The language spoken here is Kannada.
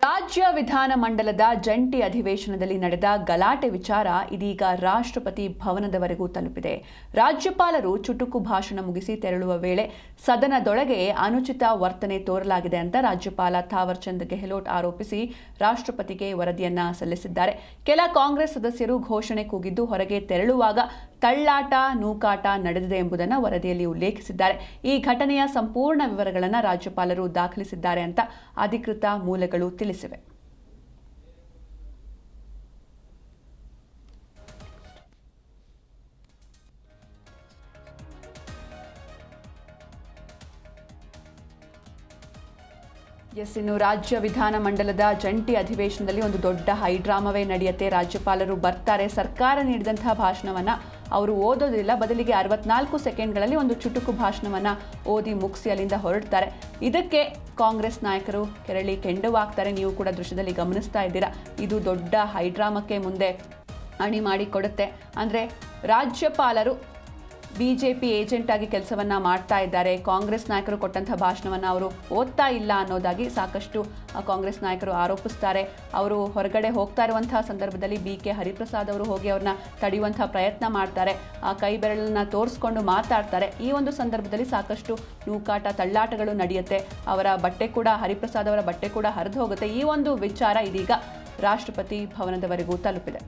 ರಾಜ್ಯ ವಿಧಾನಮಂಡಲದ ಜಂಟಿ ಅಧಿವೇಶನದಲ್ಲಿ ನಡೆದ ಗಲಾಟೆ ವಿಚಾರ ಇದೀಗ ರಾಷ್ಟ್ರಪತಿ ಭವನದವರೆಗೂ ತಲುಪಿದೆ. ರಾಜ್ಯಪಾಲರು ಚುಟುಕು ಭಾಷಣ ಮುಗಿಸಿ ತೆರಳುವ ವೇಳೆ ಸದನದೊಳಗೆ ಅನುಚಿತ ವರ್ತನೆ ತೋರಲಾಗಿದೆ ಅಂತ ರಾಜ್ಯಪಾಲ ಥಾವರ್ ಚಂದ್ ಗೆಹ್ಲೋಟ್ ಆರೋಪಿಸಿ ರಾಷ್ಟ್ರಪತಿಗೆ ವರದಿಯನ್ನ ಸಲ್ಲಿಸಿದ್ದಾರೆ. ಕೆಲ ಕಾಂಗ್ರೆಸ್ ಸದಸ್ಯರು ಘೋಷಣೆ ಕೂಗಿದ್ದು ಹೊರಗೆ ತೆರಳುವಾಗ ತಳ್ಳಾಟ ನೂಕಾಟ ನಡೆದಿದೆ ಎಂಬುದನ್ನು ವರದಿಯಲ್ಲಿ ಉಲ್ಲೇಖಿಸಿದ್ದಾರೆ. ಈ ಘಟನೆಯ ಸಂಪೂರ್ಣ ವಿವರಗಳನ್ನು ರಾಜ್ಯಪಾಲರು ದಾಖಲಿಸಿದ್ದಾರೆ ಅಂತ ಅಧಿಕೃತ ಮೂಲಗಳು ತಿಳಿಸಿವೆ. ಇನ್ನು ರಾಜ್ಯ ವಿಧಾನಮಂಡಲದ ಜಂಟಿ ಅಧಿವೇಶನದಲ್ಲಿ ಒಂದು ದೊಡ್ಡ ಹೈಡ್ರಾಮವೇ ನಡೆಯುತ್ತೆ. ರಾಜ್ಯಪಾಲರು ಬರ್ತಾರೆ, ಸರ್ಕಾರ ನೀಡಿದಂತಹ ಭಾಷಣವನ್ನ ಅವರು ಓದೋದಿಲ್ಲ, ಬದಲಿಗೆ 64 ಸೆಕೆಂಡ್ಗಳಲ್ಲಿ ಒಂದು ಚುಟುಕು ಭಾಷಣವನ್ನ ಓದಿ ಮುಗಿಸಿ ಅಲ್ಲಿಂದ ಹೊರಡ್ತಾರೆ. ಇದಕ್ಕೆ ಕಾಂಗ್ರೆಸ್ ನಾಯಕರು ಕೆರಳಿ ಕೆಂಡವಾಗ್ತಾರೆ. ನೀವು ಕೂಡ ದೃಶ್ಯದಲ್ಲಿ ಗಮನಿಸ್ತಾ ಇದ್ದೀರಾ. ಇದು ದೊಡ್ಡ ಹೈಡ್ರಾಮಕ್ಕೆ ಮುಂದೆ ಅಣಿ ಮಾಡಿ ಕೊಡುತ್ತೆ. ಅಂದರೆ ರಾಜ್ಯಪಾಲರು ಬಿಜೆಪಿ ಏಜೆಂಟ್ ಆಗಿ ಕೆಲಸವನ್ನ ಮಾಡ್ತಾ ಇದ್ದಾರೆ. ಕಾಂಗ್ರೆಸ್ ನಾಯಕರು ಕೊಟ್ಟಂತಹ ಭಾಷಣವನ್ನು ಅವರು ಓದ್ತಾ ಇಲ್ಲ ಅನ್ನೋದಾಗಿ ಸಾಕಷ್ಟು ಕಾಂಗ್ರೆಸ್ ನಾಯಕರು ಆರೋಪಿಸ್ತಾರೆ. ಅವರು ಹೊರಗಡೆ ಹೋಗ್ತಾ ಇರುವಂತಹ ಸಂದರ್ಭದಲ್ಲಿ BK ಹರಿಪ್ರಸಾದ್ ಅವರು ಹೋಗಿ ಅವ್ರನ್ನ ತಡೆಯುವಂತಹ ಪ್ರಯತ್ನ ಮಾಡ್ತಾರೆ. ಕೈ ಬೆರಳನ್ನ ತೋರಿಸ್ಕೊಂಡು ಮಾತಾಡ್ತಾರೆ. ಈ ಒಂದು ಸಂದರ್ಭದಲ್ಲಿ ಸಾಕಷ್ಟು ನೂಕಾಟ ತಳ್ಳಾಟಗಳು ನಡೆಯುತ್ತೆ. ಅವರ ಬಟ್ಟೆ ಕೂಡ, ಹರಿಪ್ರಸಾದ್ ಅವರ ಬಟ್ಟೆ ಕೂಡ ಹರಿದು ಹೋಗುತ್ತೆ. ಈ ಒಂದು ವಿಚಾರ ಇದೀಗ ರಾಷ್ಟ್ರಪತಿ ಭವನದವರೆಗೂ ತಲುಪಿದೆ.